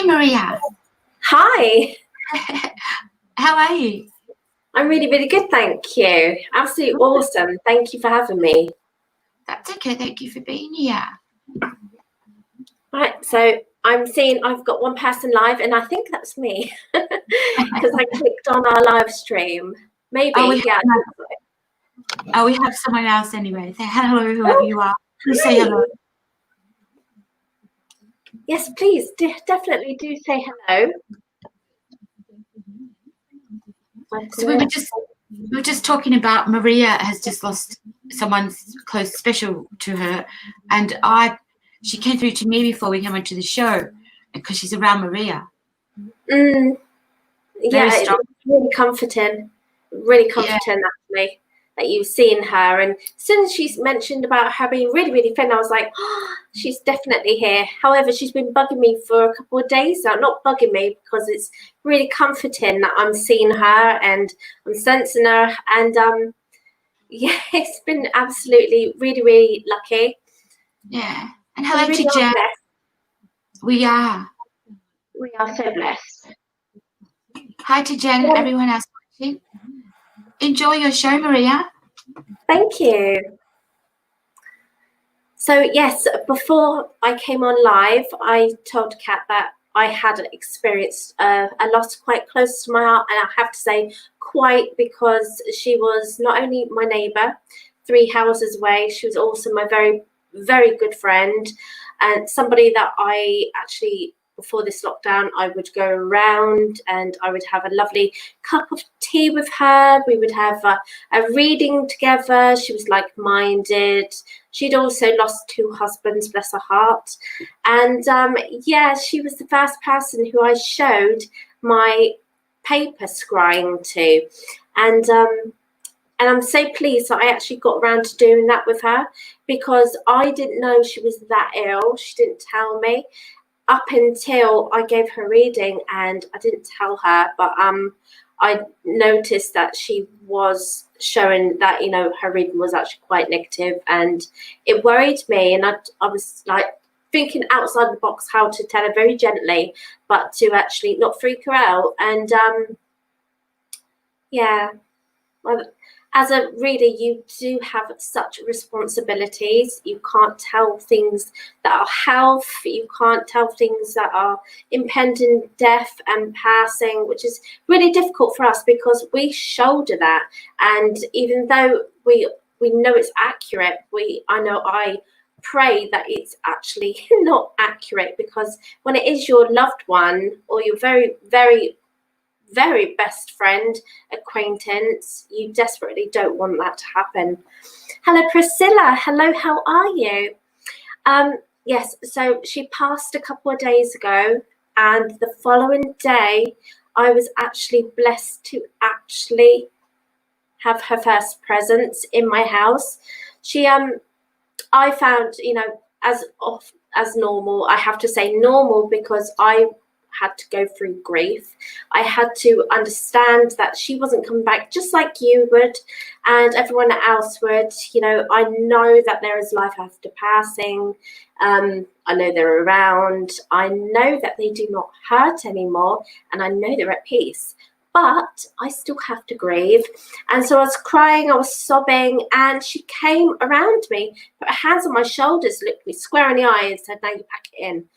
Hi, Maria. Hi. How are you? I'm really, really good, thank you. Absolutely awesome. Thank you for having me. That's okay. Thank you for being here. Right, so I'm seeing I've got one person live, and I think that's me because I clicked on our live stream. Maybe, yeah. We have someone else anyway. Say hello, whoever you are. Please say hello. Yes, please, definitely do say hello. So we were just talking about Maria has just lost someone close, special to her, and she came through to me before we came onto the show because she's around Maria. Yeah, it's really comforting. Really comforting, actually, that you've seen her. And as soon as she's mentioned about her being really, really thin, I was like, oh, she's definitely here. However, she's been bugging me for a couple of days now. Not bugging me, because it's really comforting that I'm seeing her and I'm sensing her. And yeah, it's been absolutely really, really lucky. Yeah. And hello to Jen. We are so blessed. Hi to Jen and everyone else watching. Enjoy your show, Maria. Thank you. So yes, before I came on live, I told Kat that I had experienced a loss quite close to my heart, and I have to say quite, because she was not only my neighbour 3 houses away, she was also my very, very good friend, and somebody that I actually, before this lockdown, I would go around and I would have a lovely cup of tea with her. We would have a reading together. She was like-minded. She'd also lost 2 husbands, bless her heart. And yeah, she was the first person who I showed my paper scrying to. And I'm so pleased that I actually got around to doing that with her, because I didn't know she was that ill. She didn't tell me up until I gave her reading, and I didn't tell her, but I noticed that she was showing that, you know, her reading was actually quite negative, and it worried me. And I was like thinking outside the box how to tell her very gently, but to actually not freak her out. And yeah, well, as a reader, you do have such responsibilities. You can't tell things that are health. You can't tell things that are impending death and passing, which is really difficult for us because we shoulder that. And even though we know it's accurate, I pray that it's actually not accurate, because when it is your loved one or your very, very, very best friend, acquaintance, you desperately don't want that to happen. Hello, Priscilla. Hello, how are you? Yes, so she passed a couple of days ago, and the following day I was actually blessed to actually have her first presence in my house. I found, you know, as normal, I have to say normal, because I had to go through grief. I had to understand that she wasn't coming back, just like you would and everyone else would. You know, I know that there is life after passing. I know they're around. I know that they do not hurt anymore, and I know they're at peace. But I still have to grieve. And so I was crying, I was sobbing, and she came around me, put her hands on my shoulders, looked me square in the eye and said, "Now you pack it in."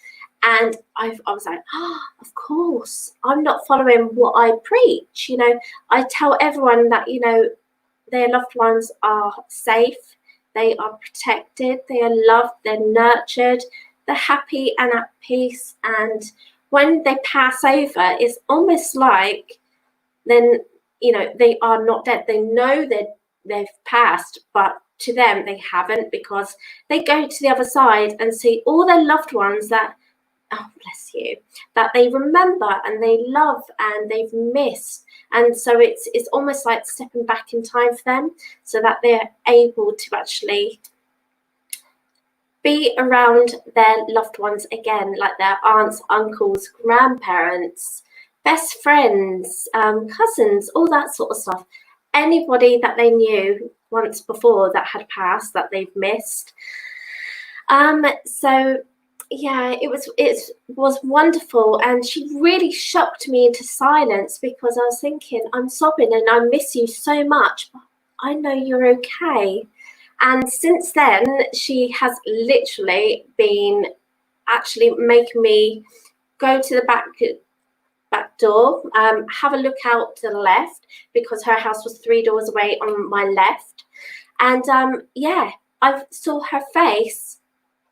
And I was like, oh, of course, I'm not following what I preach. You know, I tell everyone that, you know, their loved ones are safe, they are protected, they are loved, they're nurtured, they're happy and at peace. And when they pass over, it's almost like then, you know, they are not dead. They know that they've passed, but to them they haven't, because they go to the other side and see all their loved ones that, oh bless you, that they remember and they love and they've missed. And so it's almost like stepping back in time for them, so that they're able to actually be around their loved ones again, like their aunts, uncles, grandparents, best friends, cousins, all that sort of stuff. Anybody that they knew once before that had passed, that they've missed. So yeah, it was wonderful, and she really shocked me into silence because I was thinking, I'm sobbing and I miss you so much, but I know you're okay. And since then, she has literally been actually making me go to the back door, have a look out to the left because her house was 3 doors away on my left. And yeah, I saw her face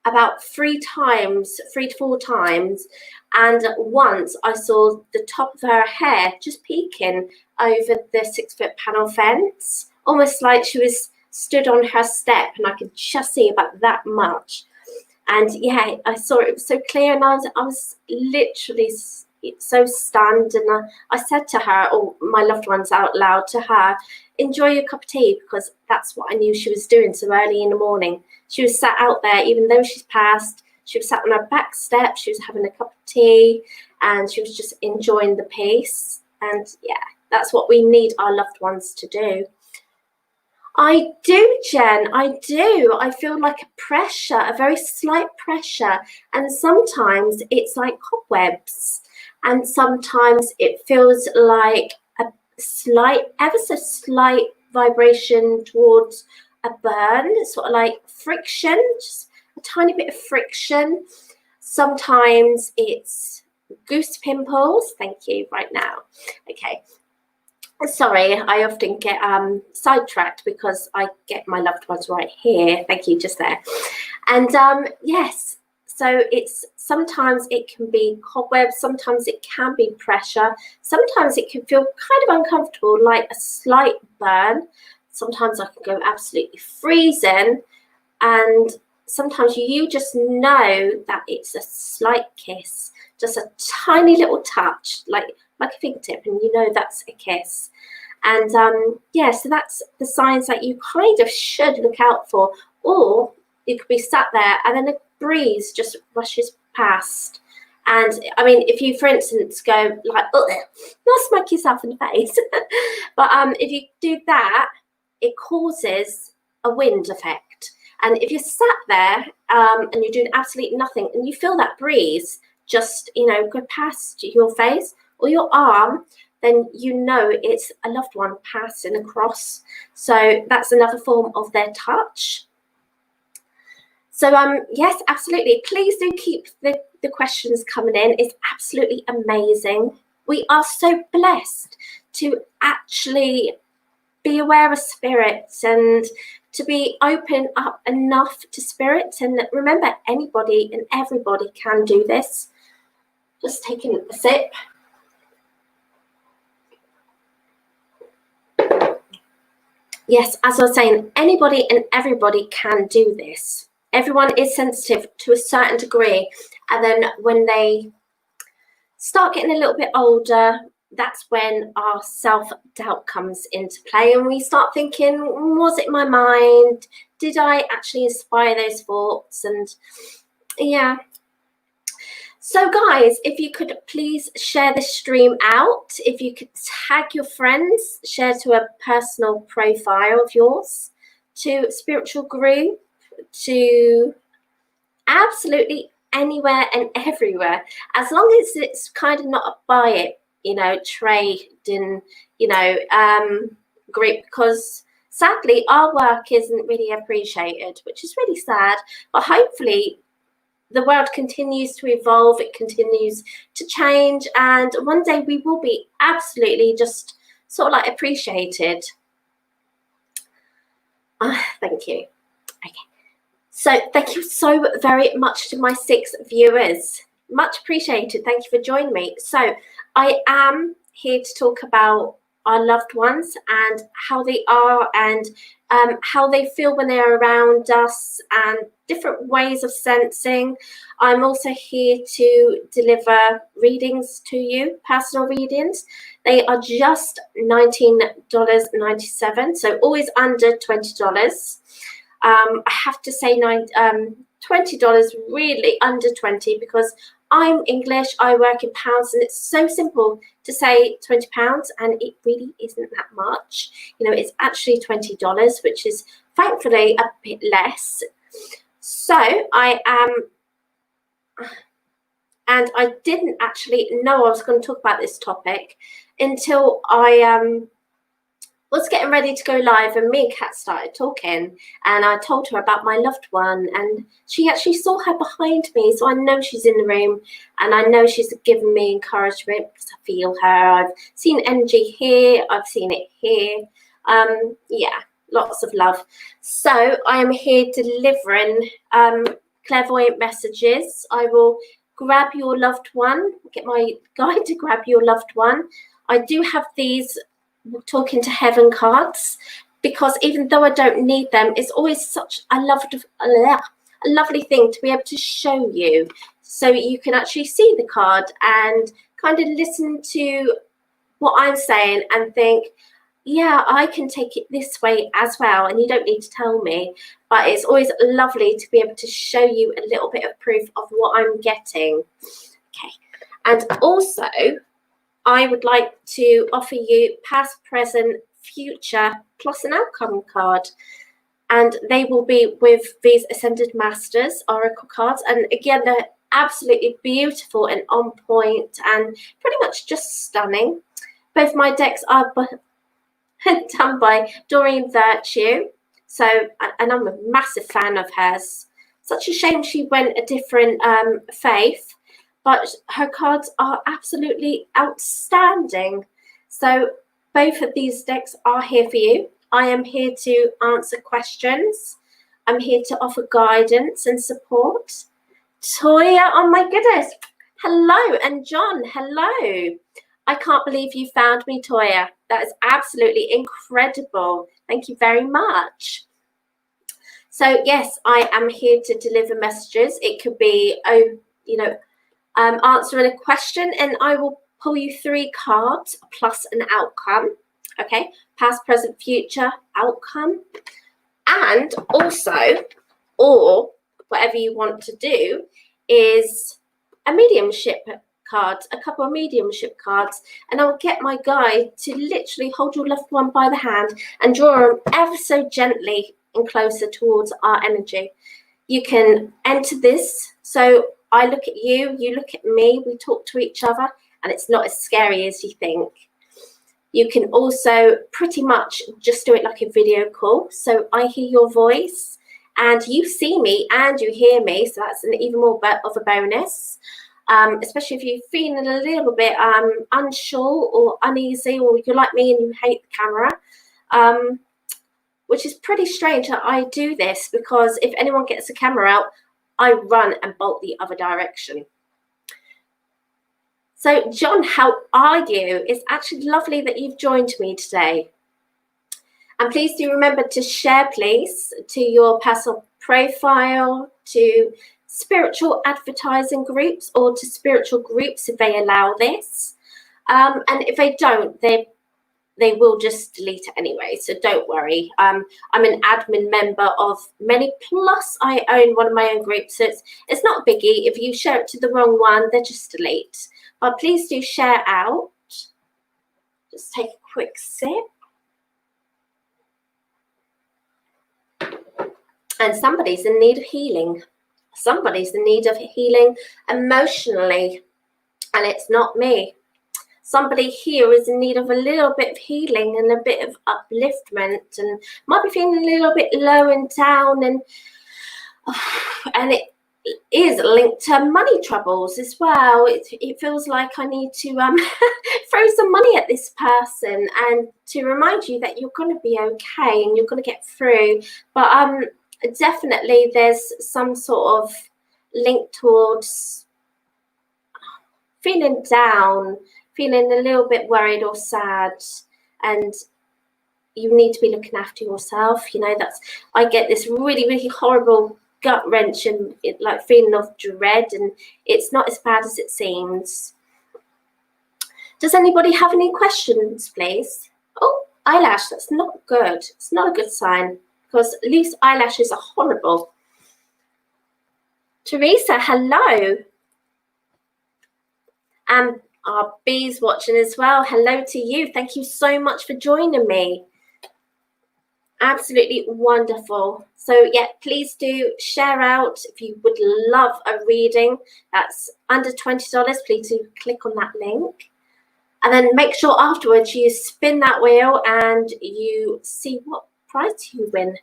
about 3 to 4 times. And once I saw the top of her hair just peeking over the 6-foot panel fence, almost like she was stood on her step, and I could just see about that much. And yeah, I saw it was so clear, and I was literally so stunned. And I said to her, or my loved ones out loud to her, enjoy your cup of tea, because that's what I knew she was doing so early in the morning. She was sat out there, even though she's passed, she was sat on her back step, she was having a cup of tea, and she was just enjoying the peace. And yeah, that's what we need our loved ones to do. I do, Jen, I do. I feel like a pressure, a very slight pressure. And sometimes it's like cobwebs. And sometimes it feels like a slight, ever so slight vibration towards a burn, sort of like friction, just a tiny bit of friction. Sometimes it's goose pimples. Thank you, right now. Okay. Sorry, I often get sidetracked because I get my loved ones right here. Thank you, just there. And yes, so it's sometimes it can be cobwebs, sometimes it can be pressure, sometimes it can feel kind of uncomfortable, like a slight burn. Sometimes I can go absolutely freezing, and sometimes you just know that it's a slight kiss, just a tiny little touch, like a fingertip, and you know that's a kiss. And yeah, so that's the signs that you kind of should look out for. Or you could be sat there and then a breeze just rushes past. And I mean, if you, for instance, go like, oh, not smack yourself in the face, but if you do that, it causes a wind effect. And if you're sat there and you're doing absolutely nothing, and you feel that breeze just, you know, go past your face or your arm, then you know it's a loved one passing across. So that's another form of their touch. So yes, absolutely. Please do keep the questions coming in. It's absolutely amazing. We are so blessed to actually be aware of spirits and to be open up enough to spirits. And remember, anybody and everybody can do this. Just taking a sip. Yes, as I was saying, anybody and everybody can do this. Everyone is sensitive to a certain degree. And then when they start getting a little bit older, that's when our self-doubt comes into play. And we start thinking, was it my mind? Did I actually inspire those thoughts? And yeah. So guys, if you could please share this stream out, if you could tag your friends, share to a personal profile of yours, to Spiritual Group, to absolutely anywhere and everywhere, as long as it's kind of not a buy it, you know, trading, you know, group, because sadly our work isn't really appreciated, which is really sad. But hopefully the world continues to evolve, it continues to change, and one day we will be absolutely just sort of like appreciated. Thank you. Okay. So thank you so very much to my 6 viewers. Much appreciated. Thank you for joining me. So I am here to talk about our loved ones and how they are, and how they feel when they're around us, and different ways of sensing. I'm also here to deliver readings to you, personal readings. They are just $19.97, so always under $20. I have to say $20 really under 20, because I'm English, I work in pounds, and it's so simple to say £20, and it really isn't that much. You know, it's actually $20, which is thankfully a bit less. So I am and I didn't actually know I was going to talk about this topic until I was getting ready to go live, and me and Kat started talking, and I told her about my loved one, and she actually saw her behind me, so I know she's in the room, and I know she's given me encouragement because I feel her. I've seen energy here, I've seen it here. Yeah, lots of love. So I am here delivering clairvoyant messages. I will grab your loved one, get my guide to grab your loved one. I do have these talking to heaven cards, because even though I don't need them, it's always such a lovely thing to be able to show you, so you can actually see the card and kind of listen to what I'm saying and think, yeah, I can take it this way as well, and you don't need to tell me. But it's always lovely to be able to show you a little bit of proof of what I'm getting. Okay, and also I would like to offer you past, present, future, plus an outcome card. And they will be with these Ascended Masters Oracle cards. And again, they're absolutely beautiful and on point and pretty much just stunning. Both my decks are done by Doreen Virtue. So, and I'm a massive fan of hers. Such a shame she went a different faith, but her cards are absolutely outstanding. So both of these decks are here for you. I am here to answer questions. I'm here to offer guidance and support. Toya, oh my goodness. Hello. And John, hello. I can't believe you found me, Toya. That is absolutely incredible. Thank you very much. So yes, I am here to deliver messages. It could be, answering a question, and I will pull you 3 cards plus an outcome. Okay, past, present, future, outcome. And also, or whatever you want to do, is a mediumship card, a couple of mediumship cards, and I'll get my guide to literally hold your loved one by the hand and draw them ever so gently and closer towards our energy. You can enter this, so I look at you, you look at me, we talk to each other, and it's not as scary as you think. You can also pretty much just do it like a video call. So I hear your voice and you see me and you hear me. So that's an even more of a bonus, especially if you're feeling a little bit unsure or uneasy, or you're like me and you hate the camera, which is pretty strange that I do this, because if anyone gets the camera out, I run and bolt the other direction. So John, how are you? It's actually lovely that you've joined me today. And please do remember to share, please, to your personal profile, to spiritual advertising groups, or to spiritual groups if they allow this. And if they don't, they will just delete it anyway, so don't worry. I'm an admin member of many, plus I own one of my own groups, so it's not a biggie. If you share it to the wrong one, they just delete. But please do share out. Just take a quick sip. And somebody's in need of healing. Somebody's in need of healing emotionally, and it's not me. Somebody here is in need of a little bit of healing and a bit of upliftment, and might be feeling a little bit low and down, and it is linked to money troubles as well. It feels like I need to throw some money at this person and to remind you that you're going to be okay and you're going to get through. But definitely there's some sort of link towards feeling down, feeling a little bit worried or sad, and you need to be looking after yourself. You know, I get this really, really horrible gut wrench and like feeling of dread, and it's not as bad as it seems. Does anybody have any questions, please? Oh, eyelash, that's not good. It's not a good sign, because loose eyelashes are horrible. Teresa, hello. And our bees watching as well. Hello to you. Thank you so much for joining me. Absolutely wonderful. So yeah, please do share out if you would love a reading that's under $20. Please do click on that link, and then make sure afterwards you spin that wheel and you see what prize you win.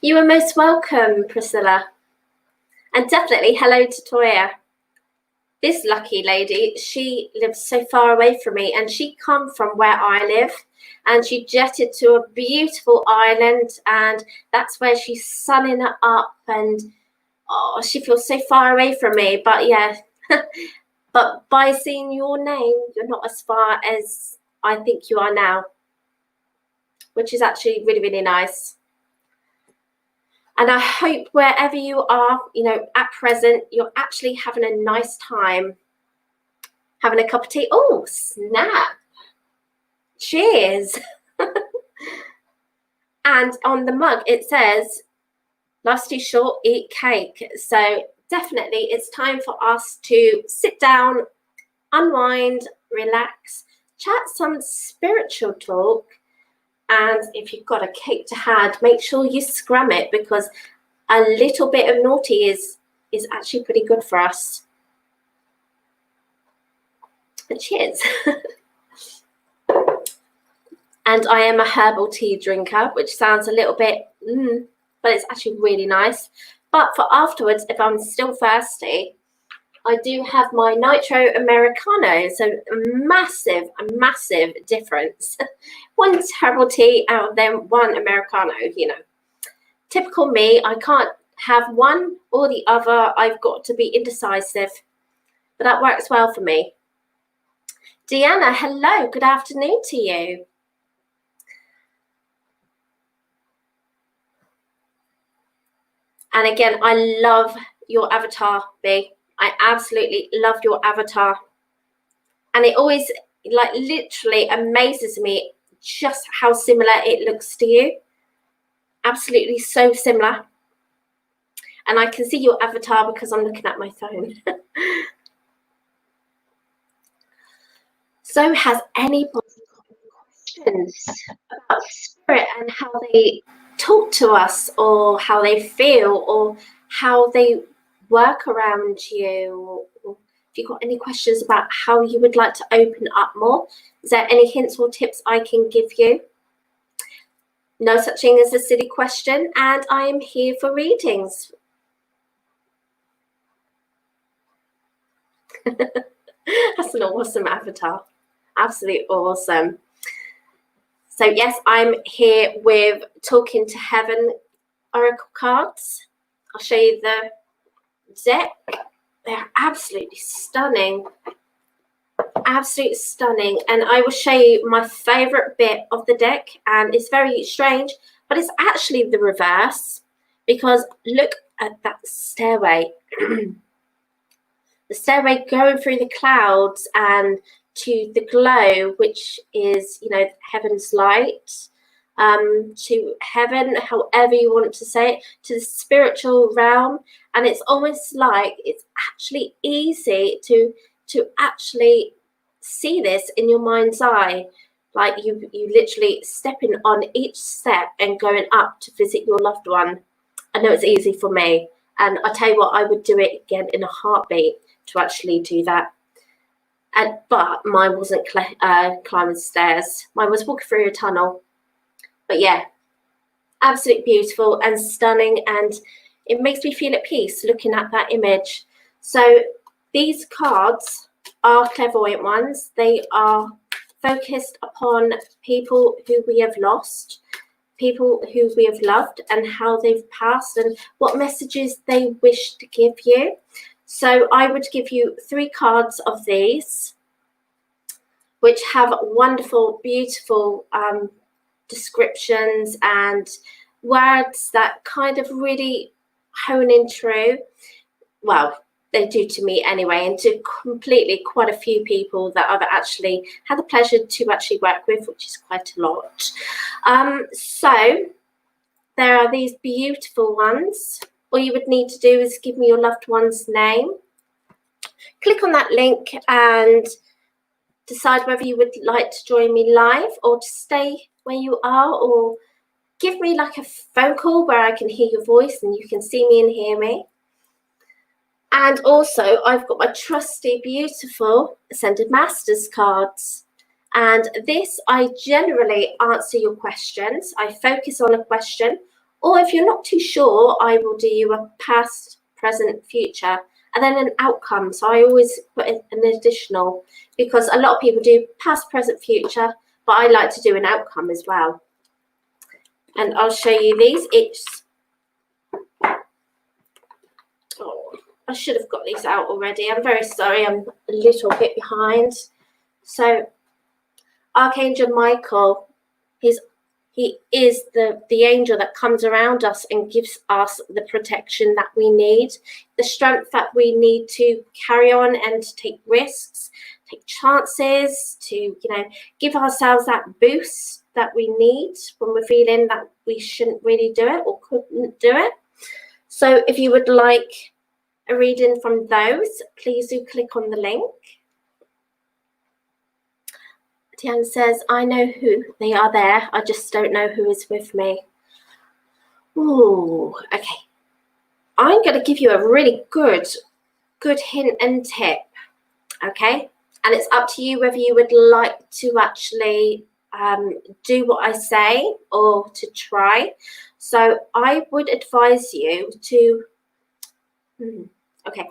You are most welcome, Priscilla, and definitely hello to Toya. This lucky lady, she lives so far away from me, and she come from where I live, and she jetted to a beautiful island, and that's where she's sunning it up, and oh, she feels so far away from me. But yeah, but by seeing your name, you're not as far as I think you are now, which is actually really, really nice. And I hope wherever you are, you know, at present, you're actually having a nice time, having a cup of tea. Oh, snap. Cheers. And on the mug, it says, life's too short, eat cake. So definitely it's time for us to sit down, unwind, relax, chat some spiritual talk. And if you've got a cake to hand, make sure you scrum it, because a little bit of naughty is actually pretty good for us. And cheers. And I am a herbal tea drinker, which sounds a little bit, but it's actually really nice. But for afterwards, if I'm still thirsty, I do have my Nitro Americano. So a massive difference. One herbal tea out of them, one Americano, you know. Typical me, I can't have one or the other. I've got to be indecisive. But that works well for me. Deanna, hello, good afternoon to you. And again, I love your avatar, B. I absolutely love your avatar. And it always, like, literally amazes me just how similar it looks to you. Absolutely so similar. And I can see your avatar because I'm looking at my phone. So has anybody got any questions about spirit and how they talk to us, or how they feel, or how they work around you? Or if you've got any questions about how you would like to open up more, is there any hints or tips I can give you? No such thing as a silly question, and I am here for readings. That's an awesome avatar. Absolutely awesome. So yes, I'm here with Talking to Heaven Oracle cards. I'll show you the deck. They're absolutely stunning. Absolutely stunning. And I will show you my favorite bit of the deck. And it's very strange, but it's actually the reverse, because look at that stairway. The stairway going through the clouds and to the glow, which is, you know, heaven's light, to heaven, however you want to say it, to the spiritual realm. And it's almost like it's actually easy to actually see this in your mind's eye. Like you literally stepping on each step and going up to visit your loved one. I know it's easy for me. And I tell you what, I would do it again in a heartbeat to actually do that. But mine wasn't climbing stairs. Mine was walking through a tunnel. But yeah, absolutely beautiful and stunning. And it makes me feel at peace looking at that image. So these cards are clairvoyant ones. They are focused upon people who we have lost, people who we have loved, and how they've passed and what messages they wish to give you. So I would give you 3 cards of these, which have wonderful, beautiful descriptions and words that kind of really hone in true. Well, they do to me anyway, and to quite a few people that I've actually had the pleasure to actually work with, which is quite a lot. So there are these beautiful ones. All you would need to do is give me your loved one's name. Click on that link and decide whether you would like to join me live or to stay where you are, or give me like a phone call where I can hear your voice and you can see me and hear me. And also, I've got my trusty, beautiful Ascended Masters cards. And this, I generally answer your questions. I focus on a question, or if you're not too sure, I will do you a past, present, future, and then an outcome. So I always put in an additional, because a lot of people do past, present, future, but I like to do an outcome as well. And I'll show you these. I should have got these out already. I'm very sorry, I'm a little bit behind. So Archangel Michael, he is the angel that comes around us and gives us the protection that we need, the strength that we need to carry on and to take risks, take chances, to give ourselves that boost that we need when we're feeling that we shouldn't really do it or couldn't do it. So if you would like a reading from those, please do click on the link. Tian says, I know who they are there, I just don't know who is with me. Ooh, okay. I'm going to give you a really good hint and tip, okay? And it's up to you whether you would like to actually do what I say or to try. So I would advise you to, okay,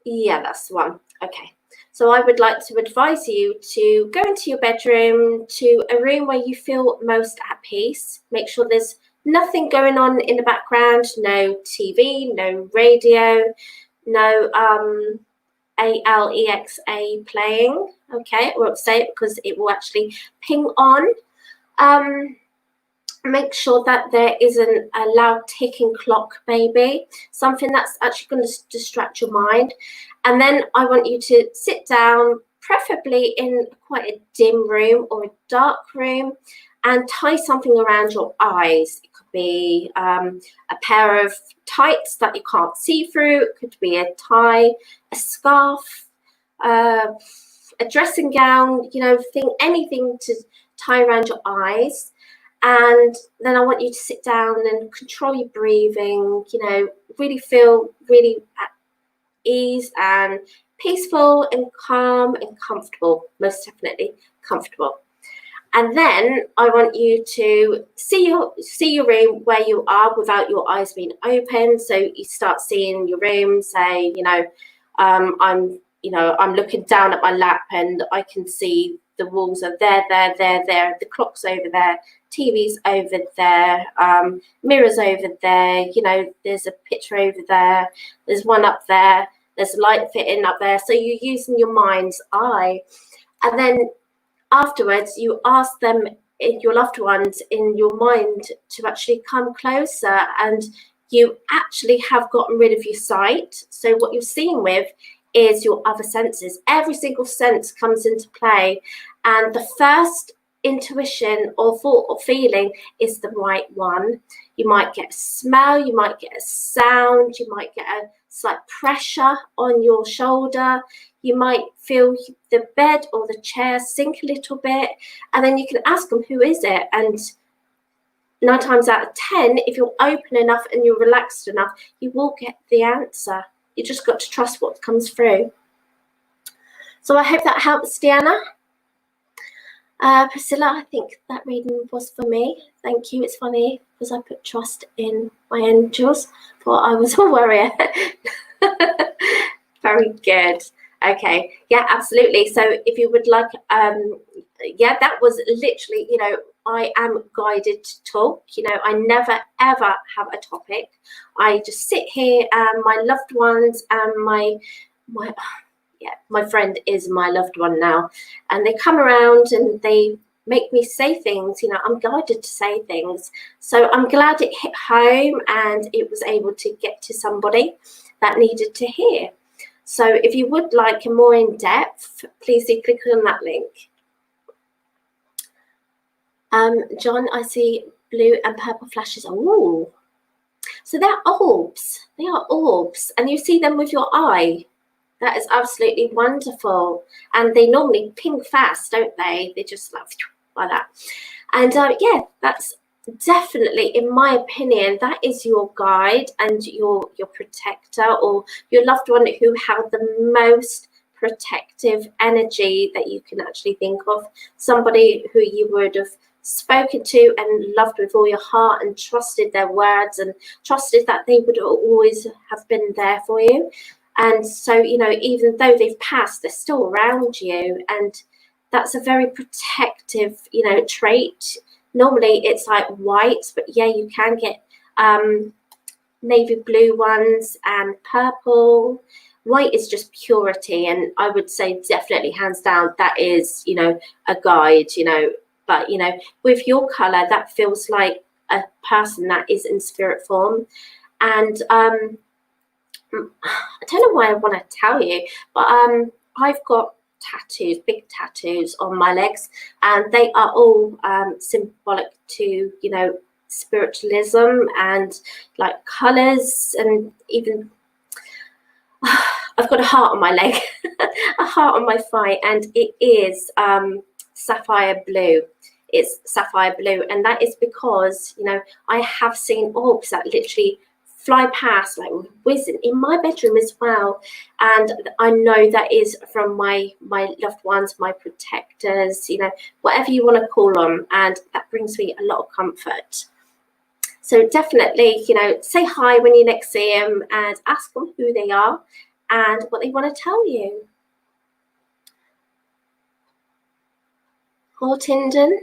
yeah, that's the one, okay. So I would like to advise you to go into your bedroom, to a room where you feel most at peace. Make sure there's nothing going on in the background, no TV, no radio, no Alexa playing. Okay, I won't say it because it will actually ping on. Make sure that there isn't a loud ticking clock, maybe, something that's actually going to distract your mind. And then I want you to sit down, preferably in quite a dim room or a dark room, and tie something around your eyes. It could be a pair of tights that you can't see through. It could be a tie, a scarf, a dressing gown, anything to tie around your eyes. And then I want you to sit down and control your breathing, really feel really at ease and peaceful and calm and comfortable, most definitely comfortable. And then I want you to see your room where you are without your eyes being open. So you start seeing your room, say, I'm looking down at my lap and I can see the walls are there, the clock's over there, TV's over there, mirrors over there, there's a picture over there, there's one up there, there's light fitting up there. So you're using your mind's eye. And then afterwards, you ask them, your loved ones in your mind, to actually come closer, and you actually have gotten rid of your sight. So what you're seeing with is your other senses. Every single sense comes into play, and the first intuition or thought or feeling is the right one. You might get a smell, you might get a sound, you might get a slight pressure on your shoulder, you might feel the bed or the chair sink a little bit, and then you can ask them, who is it? And 9 times out of 10, if you're open enough and you're relaxed enough, you will get the answer. You just got to trust what comes through. So I hope that helps, Deanna. Priscilla, I think that reading was for me. Thank you. It's funny because I put trust in my angels. Thought I was a warrior. Very good. Okay. Yeah, absolutely. So if you would like, yeah, that was literally, I am guided to talk. I never, ever have a topic. I just sit here and my loved ones and my friend is my loved one now, and they come around and they make me say things. I'm guided to say things. So I'm glad it hit home and it was able to get to somebody that needed to hear. So if you would like a more in-depth, please do click on that link. John, I see blue and purple flashes. Oh, so they're orbs. They are orbs, and you see them with your eye. That is absolutely wonderful. And they normally ping fast, don't they? They just like that. And yeah, that's definitely, in my opinion, that is your guide and your protector, or your loved one who held the most protective energy that you can actually think of. Somebody who you would have spoken to and loved with all your heart and trusted their words and trusted that they would always have been there for you. And so, you know, even though they've passed, they're still around you. And that's a very protective, you know, trait. Normally it's like white, but yeah, you can get navy blue ones and purple. White is just purity, and I would say definitely hands down that is, you know, a guide, you know. But you know, with your color, that feels like a person that is in spirit form. And I don't know why I want to tell you, but I've got tattoos, big tattoos on my legs, and they are all symbolic to, you know, spiritualism and like colors, and even I've got a heart on my leg, a heart on my thigh, and it is sapphire blue. It's sapphire blue, and that is because, you know, I have seen orbs that literally fly past, like whizzing in my bedroom as well. And I know that is from my loved ones, my protectors, you know, whatever you want to call them, and that brings me a lot of comfort. So definitely, you know, say hi when you next see them and ask them who they are and what they want to tell you. Hortinden,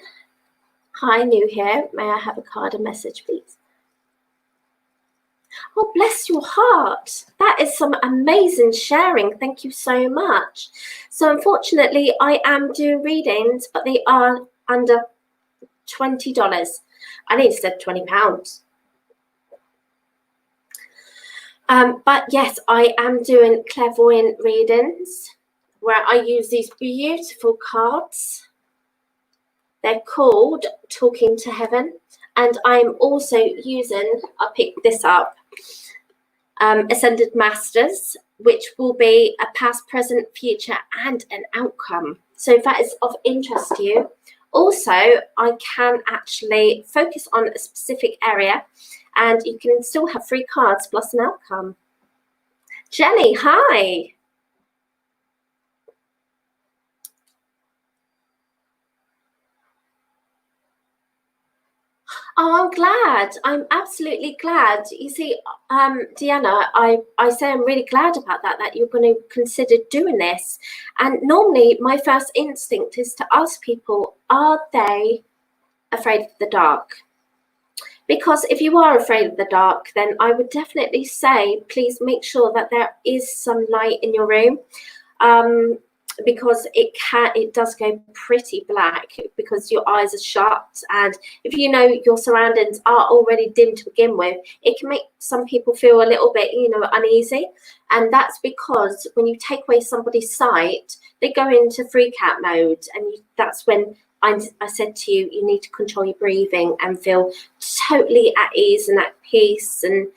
hi, new here. May I have a card and message, please? Oh, bless your heart. That is some amazing sharing. Thank you so much. So unfortunately, I am doing readings, but they are under $20. I need to say £20. But yes, I am doing clairvoyant readings where I use these beautiful cards. They're called Talking to Heaven. And I'm also using, I'll pick this up, Ascended Masters, which will be a past, present, future, and an outcome. So if that is of interest to you. Also, I can actually focus on a specific area, and you can still have 3 cards plus an outcome. Jenny, hi. Oh, I'm glad. I'm absolutely glad. You see, Deanna, I say I'm really glad about that you're going to consider doing this. And normally my first instinct is to ask people, are they afraid of the dark? Because if you are afraid of the dark, then I would definitely say, please make sure that there is some light in your room. Because it does go pretty black because your eyes are shut, and if you know your surroundings are already dim to begin with, it can make some people feel a little bit, you know, uneasy. And that's because when you take away somebody's sight, they go into freak out mode, and that's when I said to you, you need to control your breathing and feel totally at ease and at peace, and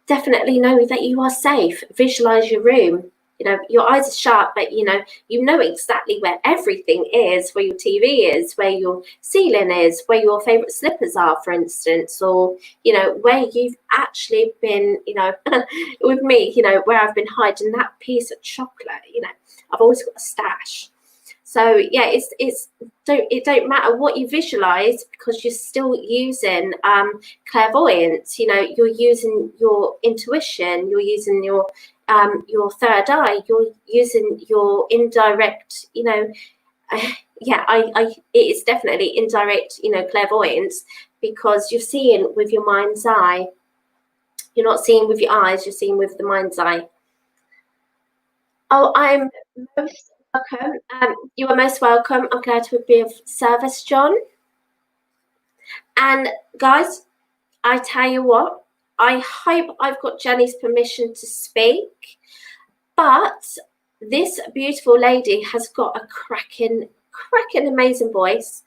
definitely know that you are safe. Visualize your room. You know, your eyes are sharp, but you know exactly where everything is, where your TV is, where your ceiling is, where your favorite slippers are, for instance, or, you know, where you've actually been, you know, with me, you know, where I've been hiding that piece of chocolate, you know, I've always got a stash. So yeah, it don't matter what you visualize, because you're still using clairvoyance. You know, you're using your intuition, you're using your third eye, you're using your indirect, you know, yeah, it's definitely indirect, you know, clairvoyance, because you're seeing with your mind's eye. You're not seeing with your eyes, you're seeing with the mind's eye. Oh, I'm most welcome. You are most welcome. I'm glad to be of service, John. And guys, I tell you what, I hope I've got Jenny's permission to speak, but this beautiful lady has got a cracking, amazing voice.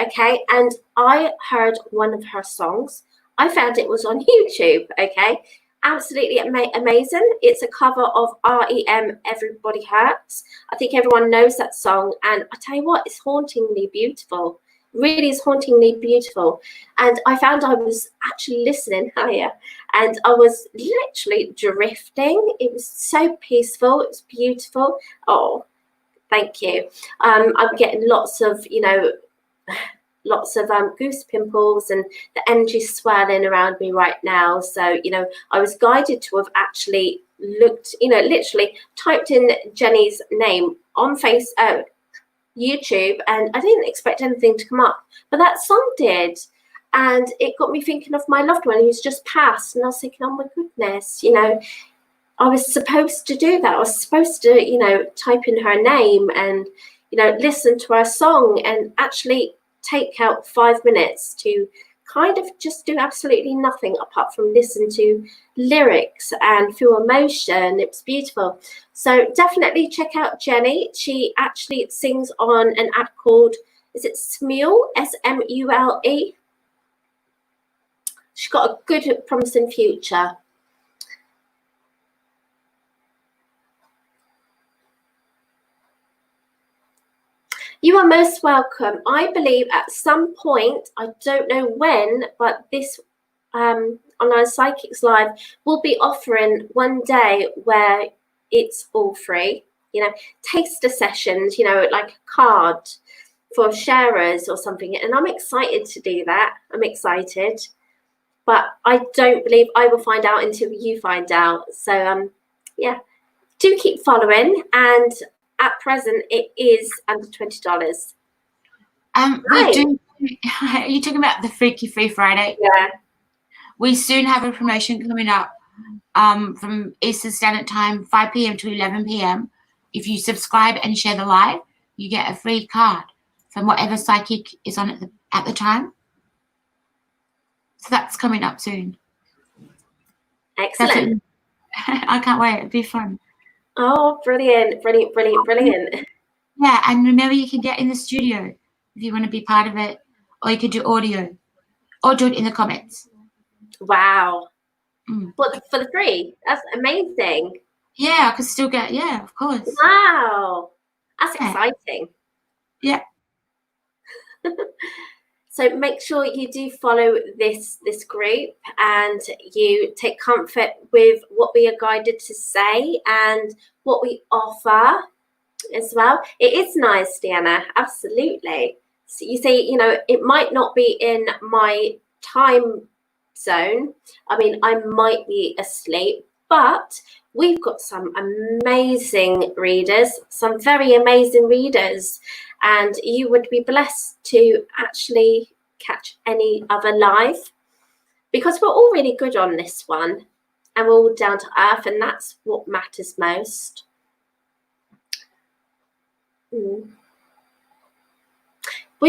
Okay, and I heard one of her songs. I found it was on YouTube. Okay, absolutely amazing. It's a cover of REM, Everybody Hurts. I think everyone knows that song, and I tell you what, it's hauntingly beautiful. Really is hauntingly beautiful. And I found I was actually listening earlier, and I was literally drifting. It was so peaceful. It was beautiful. Oh, thank you. I'm getting lots of, lots of goose pimples, and the energy swirling around me right now. So, I was guided to have actually looked, literally typed in Jenny's name on YouTube, and I didn't expect anything to come up, but that song did. And it got me thinking of my loved one who's just passed. And I was thinking, oh my goodness, I was supposed to do that. I was supposed to, type in her name and, listen to her song, and actually take out 5 minutes to kind of just do absolutely nothing apart from listen to lyrics and feel emotion. It was beautiful. So definitely check out Jenny. She actually sings on an app called, is it Smule? Smule? She's got a good, promising future. You are most welcome. I believe at some point, I don't know when, but this Online Psychics Live will be offering one day where it's all free, taster sessions, like a card for sharers or something. And I'm excited to do that. I'm excited. But I don't believe I will find out until you find out. So, yeah, do keep following. And at present, it is under $20. We do. Are you talking about the Freaky Free Friday? Yeah. We soon have a promotion coming up from Eastern Standard Time, 5 p.m. to 11 p.m. If you subscribe and share the live, you get a free card from whatever psychic is on at the time. So that's coming up soon. Excellent. I can't wait. It'll be fun. Oh, brilliant, brilliant, brilliant, brilliant. Yeah, and remember, you can get in the studio if you want to be part of it, or you could do audio, or do it in the comments. Wow. But for the free? That's amazing. Yeah, I could still get, yeah, of course. Wow. That's exciting. Yeah. So make sure you do follow this group, and you take comfort with what we are guided to say and what we offer as well. It is nice, Deanna, absolutely. So you say, it might not be in my time zone. I mean, I might be asleep, but we've got some amazing readers, some very amazing readers, and you would be blessed to actually catch any other live, because we're all really good on this one, and we're all down to earth, and that's what matters most. We're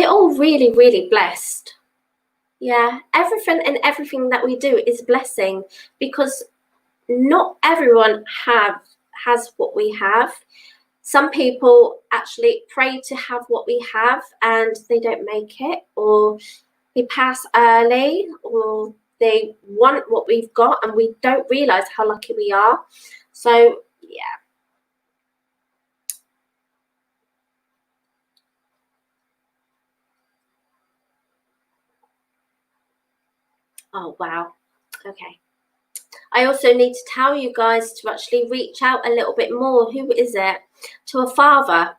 all really, really blessed. Yeah, everything that we do is blessing, because not everyone has what we have. Some people actually pray to have what we have and they don't make it, or they pass early, or they want what we've got and we don't realize how lucky we are. So yeah. Oh, wow. Okay. I also need to tell you guys to actually reach out a little bit more. Who is it? To a father.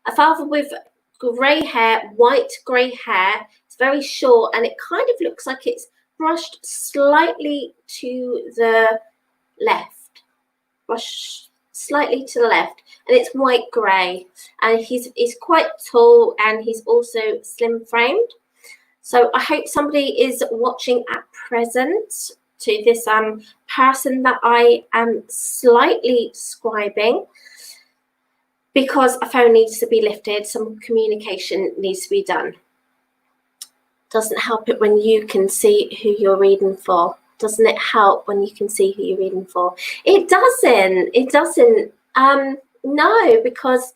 A father with grey hair, white grey hair. It's very short and it kind of looks like it's brushed slightly to the left. Brushed slightly to the left. And it's white grey. And he's quite tall and he's also slim framed. So I hope somebody is watching at present to this person that I am slightly describing, because a phone needs to be lifted, some communication needs to be done. Doesn't help it when you can see who you're reading for. Doesn't it help when you can see who you're reading for? It doesn't. It doesn't. No, because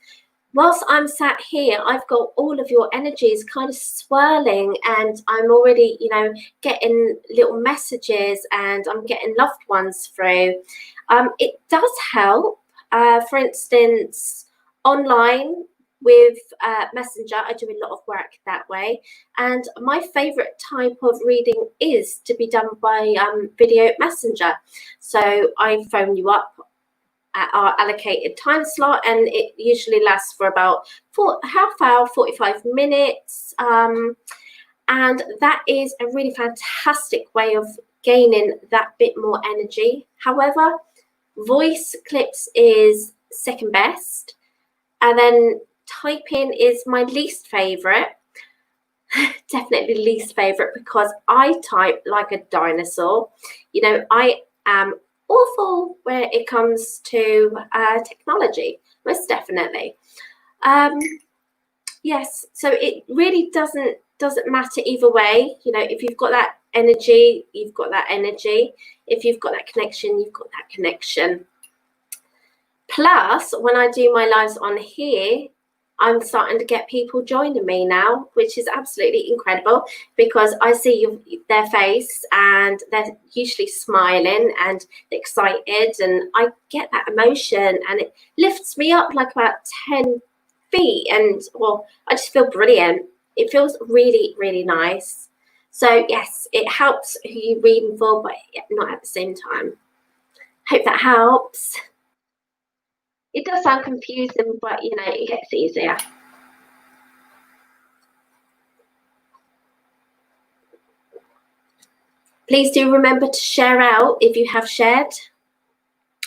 whilst I'm sat here, I've got all of your energies kind of swirling, and I'm already, you know, getting little messages, and I'm getting loved ones through. It does help. For instance, online with Messenger, I do a lot of work that way. And my favorite type of reading is to be done by video messenger. So I phone you up at our allocated time slot, and it usually lasts for about half hour, 45 minutes. And that is a really fantastic way of gaining that bit more energy. However, voice clips is second best. And then typing is my least favorite. Definitely least favorite, because I type like a dinosaur. You know, I am awful where it comes to technology, most definitely. Yes, so it really doesn't matter either way. You know, if you've got that energy, you've got that energy. If you've got that connection, you've got that connection. Plus, when I do my lives on here, I'm starting to get people joining me now, which is absolutely incredible, because I see their face and they're usually smiling and excited, and I get that emotion, and it lifts me up like about 10 feet, and well, I just feel brilliant. It feels really, really nice. So yes, it helps who you're reading for, but not at the same time. Hope that helps. It does sound confusing, but you know, it gets easier. Please do remember to share out if you have shared,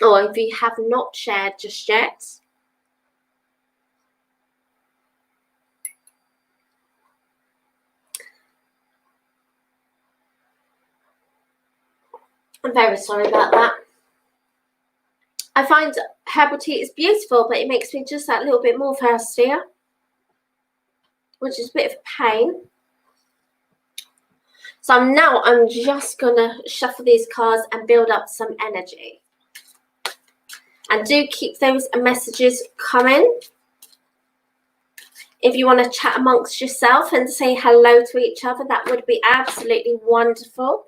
or if you have not shared just yet. I'm very sorry about that. I find herbal tea is beautiful, but it makes me just that little bit more thirstier, which is a bit of a pain. So I'm just gonna shuffle these cards and build up some energy. And do keep those messages coming. If you want to chat amongst yourself and say hello to each other, that would be absolutely wonderful.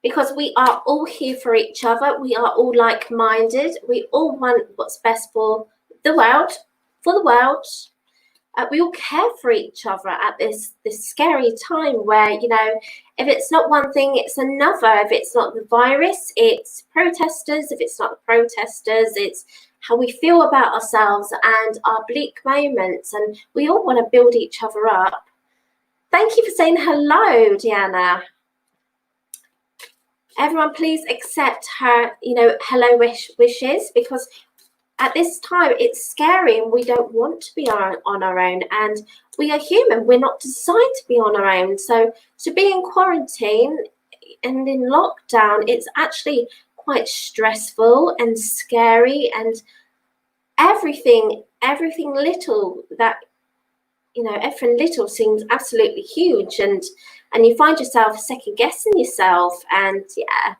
Because we are all here for each other. We are all like-minded. We all want what's best for the world, we all care for each other at this scary time where, you know, if it's not one thing, it's another. If it's not the virus, it's protesters. If it's not the protesters, it's how we feel about ourselves and our bleak moments. And we all want to build each other up. Thank you for saying hello, Deanna. Everyone, please accept her, you know, hello wishes, because at this time it's scary and we don't want to be on our own, and we are human. We're not designed to be on our own. So to be in quarantine and in lockdown, it's actually quite stressful and scary, and everything little that, you know, everything little seems absolutely huge, and you find yourself second guessing yourself. And yeah,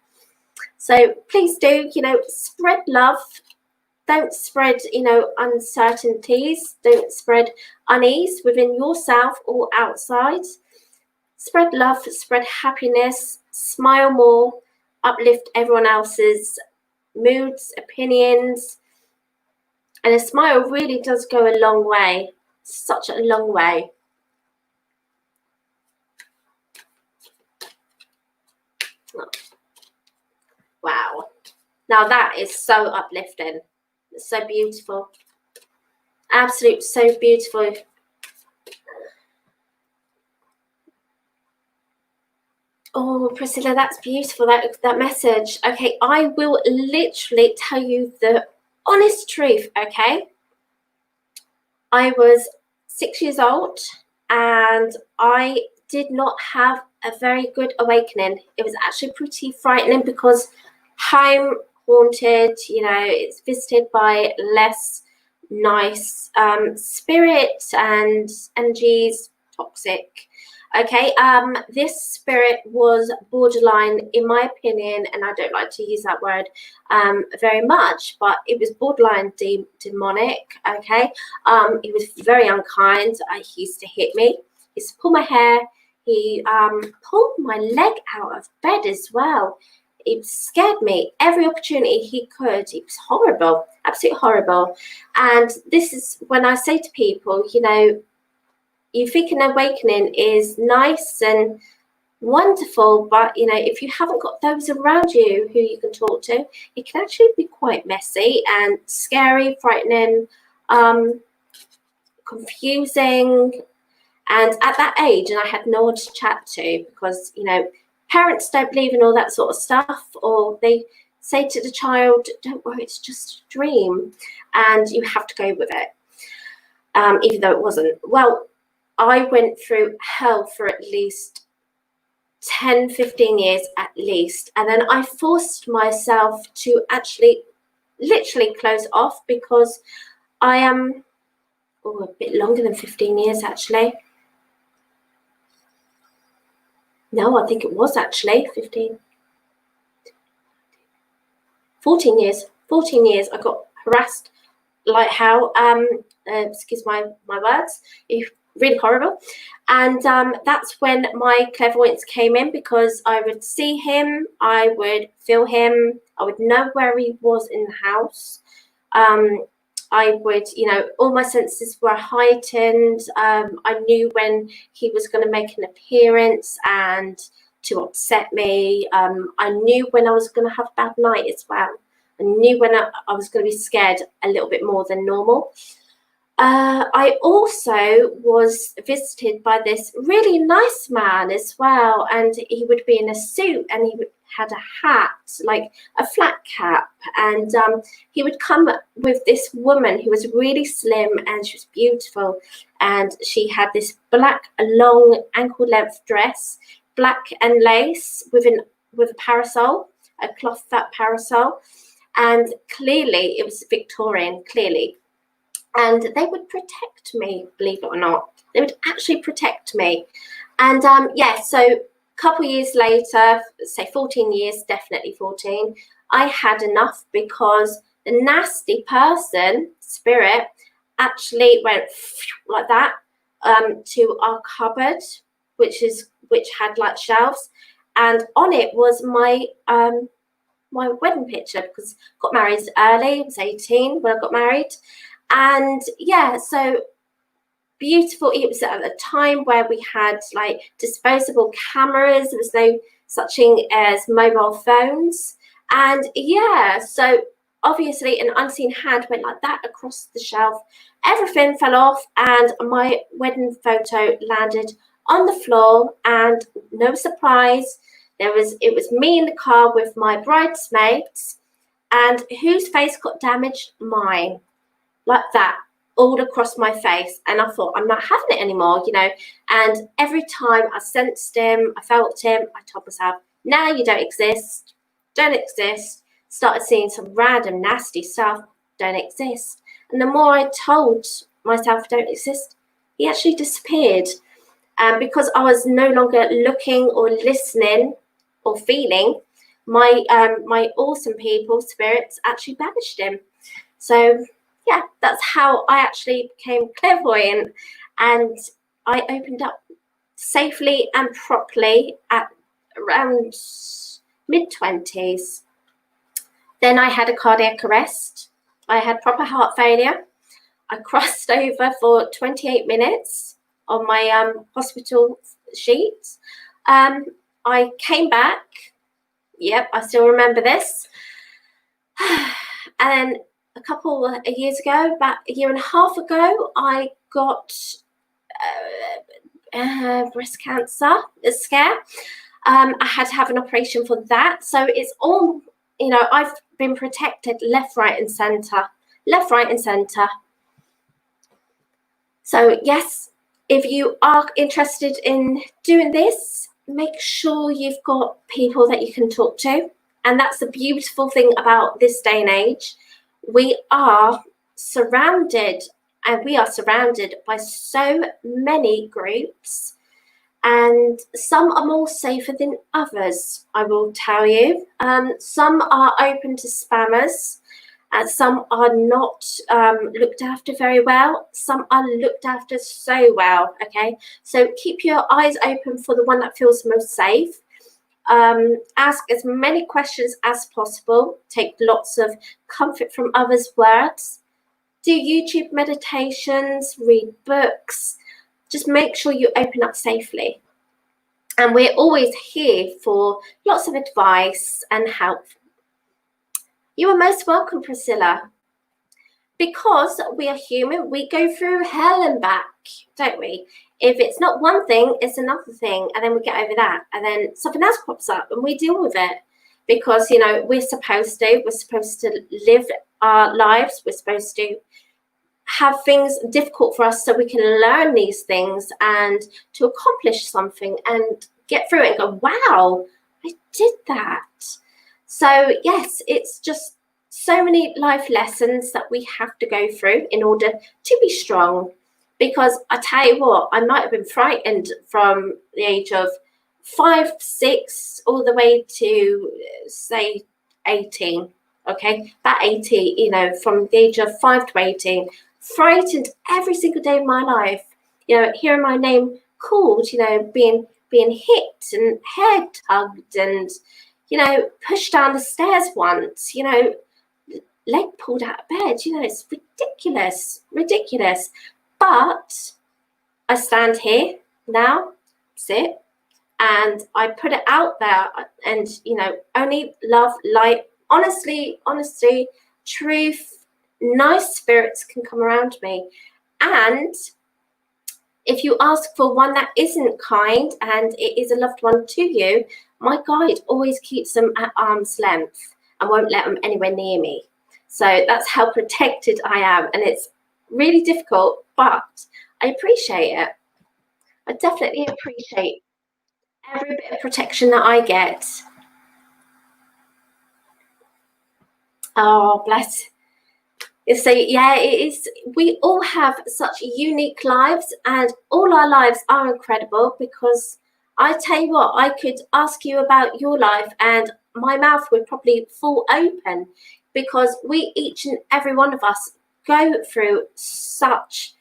so please do, you know, spread love. Don't spread, you know, uncertainties. Don't spread unease within yourself or outside. Spread love, spread happiness, smile more, uplift everyone else's moods, opinions. And a smile really does go a long way, such a long way. Wow. Now that is so uplifting. It's so beautiful. Absolutely so beautiful. Oh, Priscilla, that's beautiful, that message. Okay, I will literally tell you the honest truth, okay? I was 6 years old and I did not have a very good awakening. It was actually pretty frightening because home haunted, you know, it's visited by less nice spirits and energies, toxic. Okay, this spirit was borderline, in my opinion, and I don't like to use that word very much, but it was borderline demonic. Okay, he was very unkind. He used to hit me. He used to pull my hair. He pulled my leg out of bed as well. It scared me every opportunity he could. It was horrible, absolutely horrible. And this is when I say to people, you know, you think an awakening is nice and wonderful, but you know, if you haven't got those around you who you can talk to, it can actually be quite messy and scary, frightening, confusing. And at that age, and I had no one to chat to, because you know, parents don't believe in all that sort of stuff, or they say to the child, don't worry, it's just a dream, and you have to go with it, even though it wasn't. Well, I went through hell for at least 10, 15 years at least. And then I forced myself to actually literally close off, because I am a bit longer than 15 years actually. No, I think it was actually 14 years. 14 years I got harassed like hell. Excuse my words. Really horrible. And that's when my clairvoyance came in, because I would see him, I would feel him, I would know where he was in the house. I would, you know, all my senses were heightened. I knew when he was going to make an appearance and to upset me. I knew when I was going to have a bad night as well. I knew when I was going to be scared a little bit more than normal. I also was visited by this really nice man as well, and he would be in a suit, and he had a hat, like a flat cap, and he would come with this woman who was really slim, and she was beautiful, and she had this black long ankle length dress, black and lace, with a parasol, a cloth that parasol, and clearly it was Victorian, clearly. And they would protect me, believe it or not. They would actually protect me. And yeah, so a couple years later, say 14 years, definitely 14, I had enough, because the nasty person, spirit, actually went like that to our cupboard, which had like shelves. And on it was my wedding picture, because I got married early. I was 18 when I got married. And yeah, so beautiful. It was at a time where we had like disposable cameras. There was no such thing as mobile phones. And yeah, so obviously an unseen hand went like that across the shelf. Everything fell off, and my wedding photo landed on the floor. And no surprise, it was me in the car with my bridesmaids, and whose face got damaged? Mine. Like that, all across my face. And I thought, I'm not having it anymore, you know. And every time I sensed him, I felt him, I told myself, now you don't exist. Started seeing some random nasty stuff, don't exist. And the more I told myself don't exist, he actually disappeared. And because I was no longer looking or listening or feeling, my awesome people, spirits, actually banished him. So yeah, that's how I actually became clairvoyant, and I opened up safely and properly at around mid-20s. Then I had a cardiac arrest. I had proper heart failure. I crossed over for 28 minutes on my hospital sheet. I came back. Yep, I still remember this. And a couple of years ago, about a year and a half ago, I got breast cancer, a scare. I had to have an operation for that. So it's all, you know, I've been protected left, right, and center. Left, right, and center. So yes, if you are interested in doing this, make sure you've got people that you can talk to. And that's the beautiful thing about this day and age. We are surrounded by so many groups, And some are more safer than others, I will tell you. Some are open to spammers, and some are not looked after very well. Some are looked after so well, okay? So keep your eyes open for the one that feels most safe. Ask as many questions as possible. Take lots of comfort from others' words. Do YouTube meditations, read books. Just make sure you open up safely. And we're always here for lots of advice and help. You are most welcome, Priscilla. Because we are human, we go through hell and back, don't we? If it's not one thing, it's another thing, and then we get over that, and then something else pops up, and we deal with it. Because, you know, we're supposed to live our lives, we're supposed to have things difficult for us so we can learn these things and to accomplish something and get through it and go, wow, I did that. So yes, it's just so many life lessons that we have to go through in order to be strong. Because I tell you what, I might have been frightened from the age of 5, 6, all the way to say 18. Okay, about 18, you know, from the age of 5 to 18, frightened every single day of my life. You know, hearing my name called, you know, being hit and hair tugged and, you know, pushed down the stairs once, you know, leg pulled out of bed. You know, it's ridiculous. But I stand here now, sit, and I put it out there, and, you know, only love, light, honesty, truth, nice spirits can come around me. And if you ask for one that isn't kind and it is a loved one to you, my guide always keeps them at arm's length and won't let them anywhere near me. So that's how protected I am. And it's really difficult, but I appreciate it. I definitely appreciate every bit of protection that I get. Oh, bless. So yeah, it is. We all have such unique lives, and all our lives are incredible, because I tell you what, I could ask you about your life and my mouth would probably fall open, because we, each and every one of us, go through such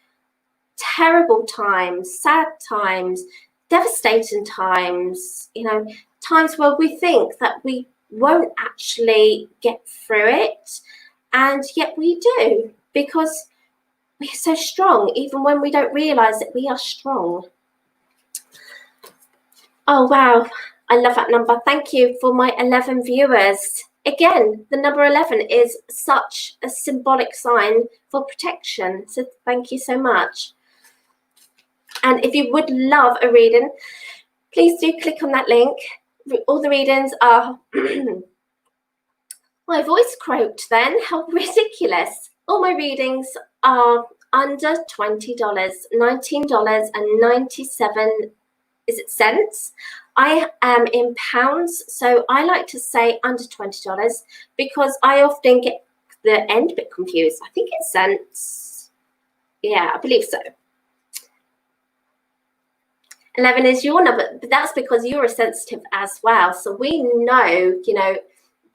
terrible times, sad times, devastating times, you know, times where we think that we won't actually get through it, and yet we do, because we're so strong, even when we don't realize that we are strong. Oh wow, I love that number. Thank you for my 11 viewers. Again, the number 11 is such a symbolic sign for protection, so thank you so much. And if you would love a reading, please do click on that link. All the readings are my voice croaked then, how ridiculous. All my readings are under $20, $19.97 cents. I am in pounds, so I like to say under $20 because I often get the end bit confused. I think it's cents. Yeah, I believe so. 11 is your number, but that's because you're a sensitive as well. So we know, you know,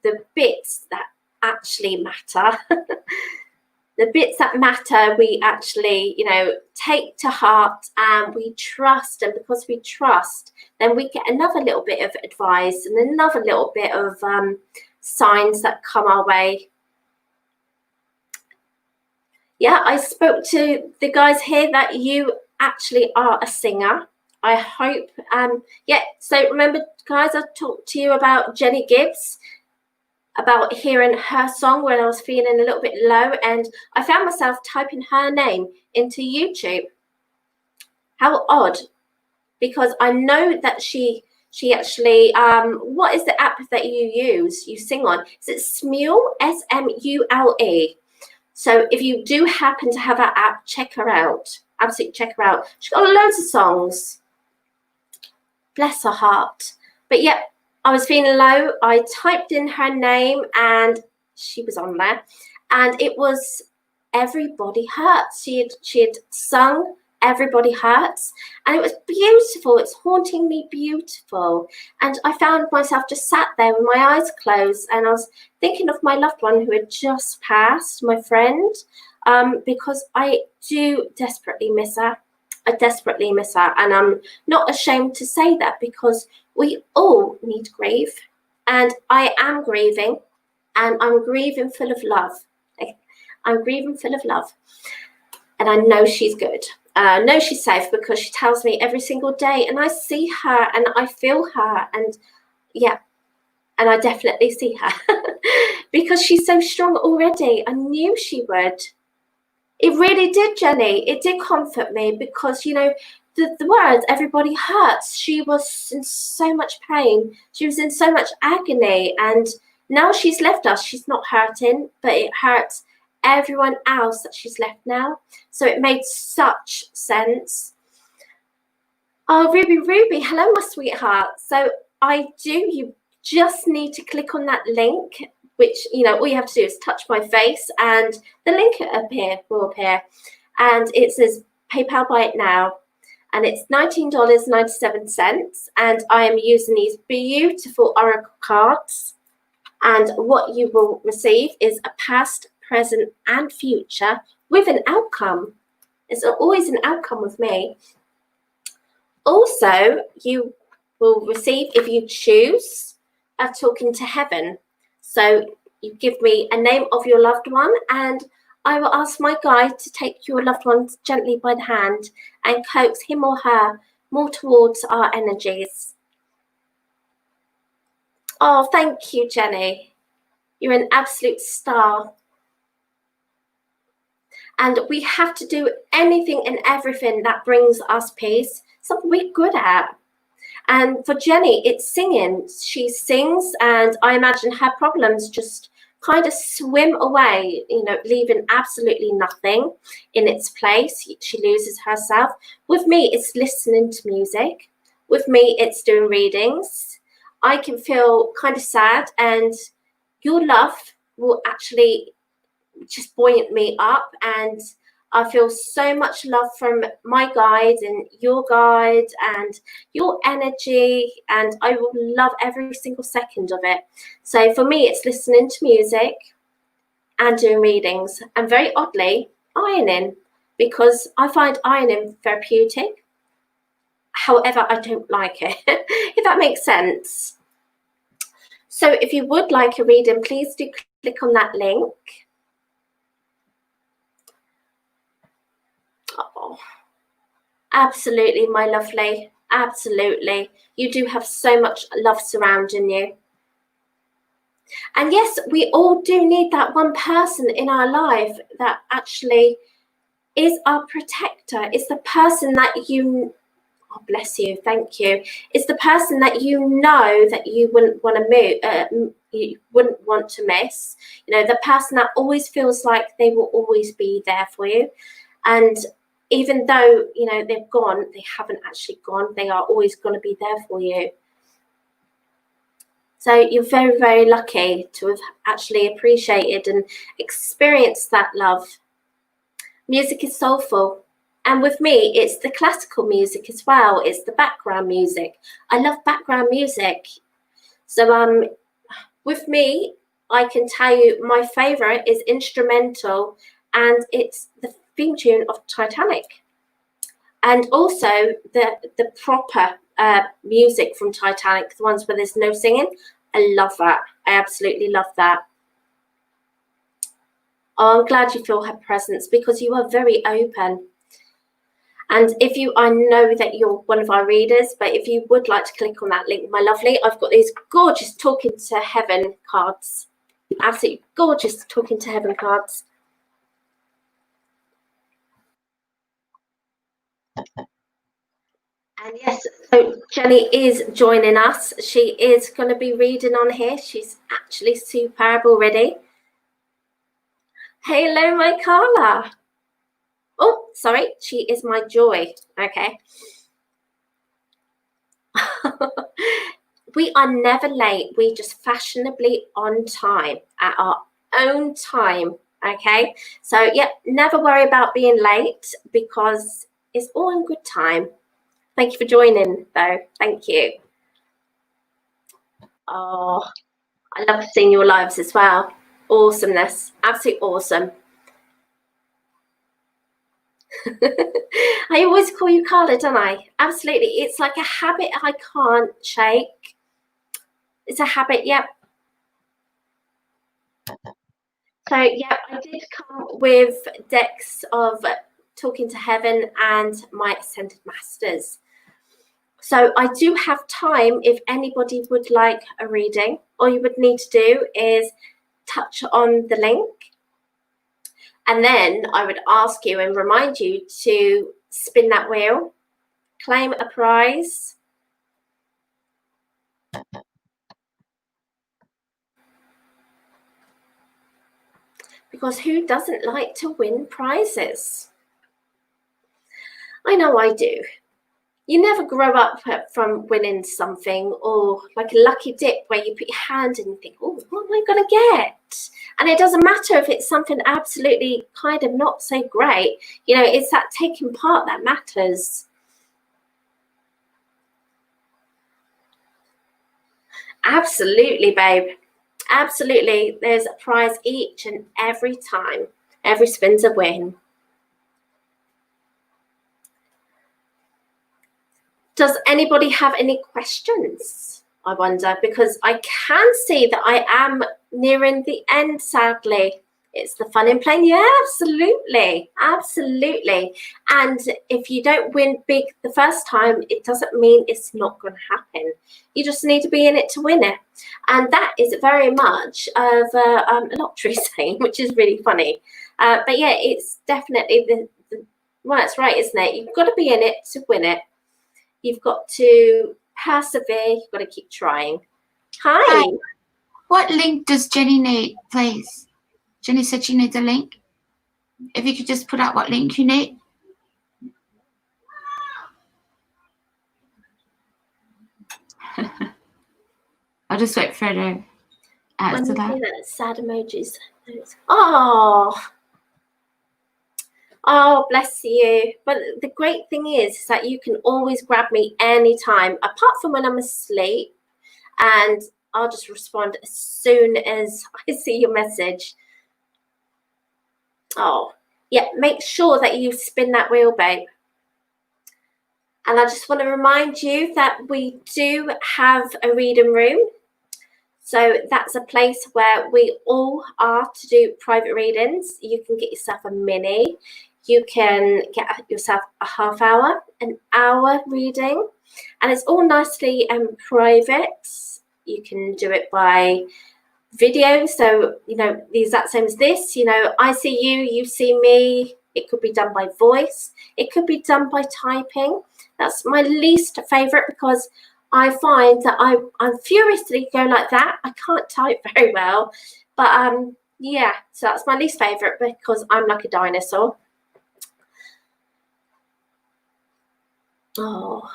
the bits that actually matter. The bits that matter, we actually, you know, take to heart, and we trust. And because we trust, then we get another little bit of advice and another little bit of signs that come our way. Yeah, I spoke to the guys here that you actually are a singer. I hope, yeah, so remember, guys, I talked to you about Jenny Gibbs, about hearing her song when I was feeling a little bit low, and I found myself typing her name into YouTube. How odd, because I know that she actually, what is the app that you sing on? Is it Smule, S-M-U-L-E? So if you do happen to have that app, check her out. Absolutely check her out. She's got loads of songs. Bless her heart. But yeah, I was feeling low. I typed in her name and she was on there. And it was Everybody Hurts. She had sung Everybody Hurts. And it was beautiful. It's hauntingly beautiful. And I found myself just sat there with my eyes closed, and I was thinking of my loved one who had just passed, my friend, because I do desperately miss her. I desperately miss her. And I'm not ashamed to say that, because we all need grief. And I am grieving, and I'm grieving full of love. I'm grieving full of love. And I know she's good. I know she's safe, because she tells me every single day, and I see her and I feel her, and yeah, and I definitely see her because she's so strong already. I knew she would. It really did, Jenny. It did comfort me, because, you know, the words "everybody hurts," she was in so much pain. She was in so much agony, and now she's left us. She's not hurting, but it hurts everyone else that she's left now. So it made such sense. Oh, Ruby, hello, my sweetheart. So you just need to click on that link, which, you know, all you have to do is touch my face and the link will appear. And it says PayPal buy it now. And it's $19.97. And I am using these beautiful oracle cards. And what you will receive is a past, present, and future with an outcome. It's always an outcome with me. Also, you will receive, if you choose, a talking to heaven. So you give me a name of your loved one, and I will ask my guide to take your loved one gently by the hand and coax him or her more towards our energies. Oh, thank you, Jenny. You're an absolute star. And we have to do anything and everything that brings us peace, something we're good at. And for Jenny, it's singing. She sings, and I imagine her problems just kind of swim away, you know, leaving absolutely nothing in its place. She loses herself. With me, it's listening to music. With me, it's doing readings. I can feel kind of sad, and your love will actually just buoyant me up, and I feel so much love from my guide and your guide and your energy, and I will love every single second of it. So for me, it's listening to music and doing readings, and very oddly, ironing, because I find ironing therapeutic. However, I don't like it, if that makes sense. So if you would like a reading, please do click on that link. Oh, absolutely, my lovely. Absolutely. You do have so much love surrounding you. And yes, we all do need that one person in our life that actually is our protector. It's the person that you, oh, bless you, thank you. It's the person that you know that you wouldn't want to move, you wouldn't want to miss. You know, the person that always feels like they will always be there for you. And even though, you know, they've gone, they haven't actually gone. They are always going to be there for you. So you're very, very lucky to have actually appreciated and experienced that love. Music is soulful. And with me, it's the classical music as well. It's the background music. I love background music. So with me, I can tell you my favorite is instrumental, and it's the theme tune of Titanic. And also the proper music from Titanic, the ones where there's no singing. I love that. I absolutely love that. Oh, I'm glad you feel her presence, because you are very open. And if you, I know that you're one of our readers, but if you would like to click on that link, my lovely, I've got these gorgeous Talking to Heaven cards. Absolutely gorgeous Talking to Heaven cards. And yes, so Jenny is joining us. She is going to be reading on here. She's actually superb already. Hello, my Carla. Oh, sorry, she is my joy. Okay. We are never late. We just fashionably on time at our own time. Okay. So, yeah, never worry about being late, because It's all in good time. Thank you for joining, though. Thank you. Oh, I love seeing your lives as well. Awesomeness. Absolutely awesome. I always call you Carla, don't I? Absolutely. It's like a habit I can't shake. It's a habit, yep. So, yeah, I did come with decks of Talking to Heaven and my Ascended Masters. So I do have time if anybody would like a reading. All you would need to do is touch on the link. And then I would ask you and remind you to spin that wheel, claim a prize. Because who doesn't like to win prizes? I know I do. You never grow up from winning something, or like a lucky dip where you put your hand in and think, oh, what am I going to get? And it doesn't matter if it's something absolutely kind of not so great. You know, it's that taking part that matters. Absolutely, babe. Absolutely. There's a prize each and every time. Every spin's a win. Does anybody have any questions? I wonder, because I can see that I am nearing the end, sadly. It's the fun in playing. Yeah, absolutely. Absolutely. And if you don't win big the first time, it doesn't mean it's not going to happen. You just need to be in it to win it. And that is very much of a lottery saying, which is really funny. But yeah, it's definitely well, that's right, isn't it? You've got to be in it to win it. You've got to persevere. You've got to keep trying. Hi. What link does Jenny need, please? Jenny said she needs a link. If you could just put out what link you need. I'll just wait for her to answer that. Sad emojis. Oh. Oh, bless you. But the great thing is that you can always grab me anytime, apart from when I'm asleep, and I'll just respond as soon as I see your message. Oh, yeah, make sure that you spin that wheel, babe. And I just want to remind you that we do have a reading room. So that's a place where we all are to do private readings. You can get yourself a mini. You can get yourself a half hour, an hour reading. And it's all nicely private. You can do it by video. So, you know, the exact same as this. You know, I see you, you see me. It could be done by voice. It could be done by typing. That's my least favorite, because I find that I'm furiously go like that. I can't type very well. But yeah, so that's my least favorite, because I'm like a dinosaur. Oh,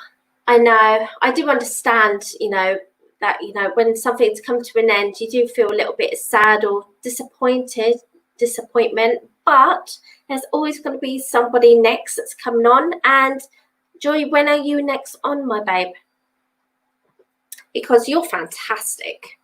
I know. I do understand, you know, that, you know, when something's come to an end, you do feel a little bit sad or disappointment. But there's always going to be somebody next that's coming on. And Joy, when are you next on, my babe? Because you're fantastic.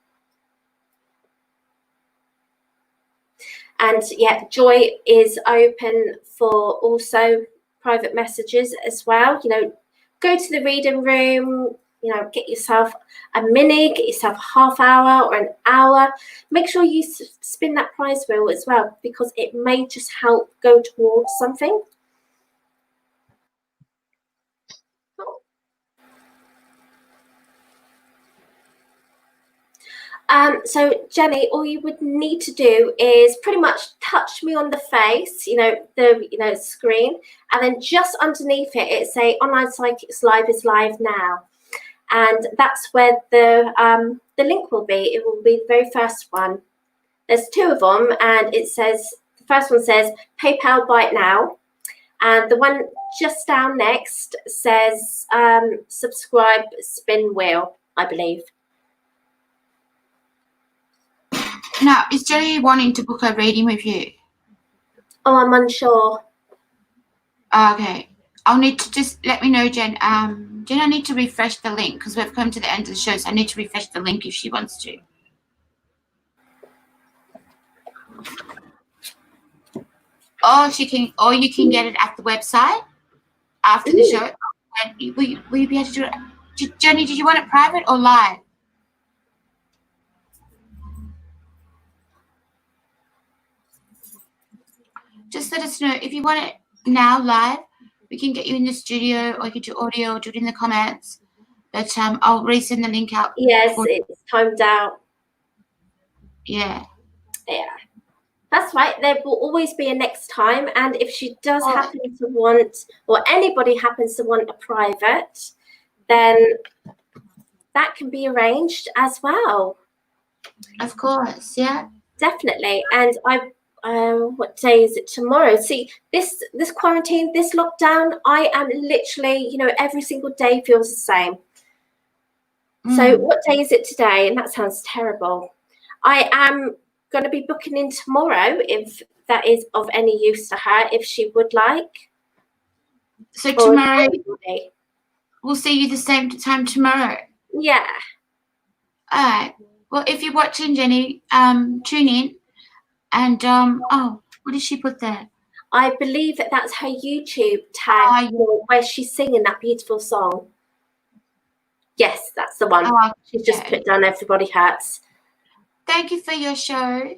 And yeah, Joy is open for also private messages as well. You know, go to the reading room, you know, get yourself a mini, get yourself a half hour or an hour. Make sure you spin that prize wheel as well, because it may just help go towards something. So Jenny, all you would need to do is pretty much touch me on the face, you know, the screen, and then just underneath it, it say Online Psychics Live is live now, and that's where the link will be. It will be the very first one. There's two of them, and it says, the first one says PayPal Buy It Now, and the one just down next says subscribe spin wheel, I believe. Now, is Jenny wanting to book a reading with you? Oh, I'm unsure. Okay. I'll need to just let me know, Jen. Jen, I need to refresh the link because we've come to the end of the show, so I need to refresh the link if she wants to. Or she can, or you can get it at the website after the show. Will you be able to do it? Jenny, did you want it private or live? Just let us know. If you want it now live, we can get you in the studio, or you can do audio, or do it in the comments. But I'll resend the link out. Yes, it's timed out. Yeah. Yeah. That's right. There will always be a next time. And if she does happen to want, or anybody happens to want a private, then that can be arranged as well. Of course, yeah. Definitely. And what day is it? Tomorrow. See, this quarantine, this lockdown, I am literally, you know, every single day feels the same. So what day is it today? And that sounds terrible. I am going to be booking in tomorrow if that is of any use to her, if she would like. So tomorrow, we'll see you the same time tomorrow. Yeah. All right. Well, if you're watching, Jenny, tune in. And, oh, what did she put there? I believe that that's her YouTube tag where she's singing that beautiful song. Yes, that's the one. She's just put down Everybody Hurts. Thank you for your show.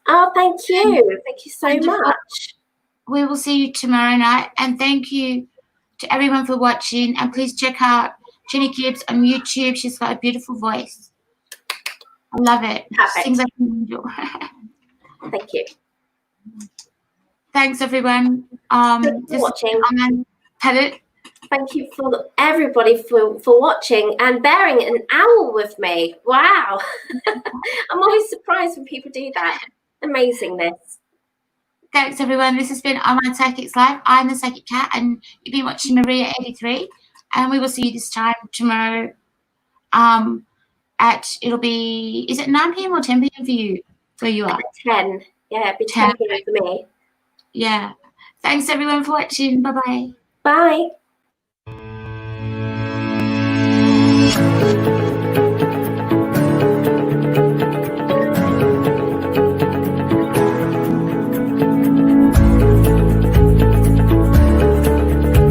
Oh, thank you. Thank you so much. We will see you tomorrow night. And thank you to everyone for watching. And please check out Jenny Gibbs on YouTube. She's got a beautiful voice. I love it. Perfect. Sings like an angel. Thank you. Thanks, everyone. Thanks for watching. Thank you for everybody for watching and bearing an hour with me. Wow. I'm always surprised when people do that. Amazingness. Thanks, everyone. This has been Online Psychics Live. I'm the Psychic Cat, and you've been watching Maria83. And we will see you this time tomorrow. It'll be, is it 9 p.m. or 10 p.m. for you? Where you are? 10. Yeah, it'll be 10 p.m. for me. Yeah. Thanks, everyone, for watching. Bye-bye. Bye.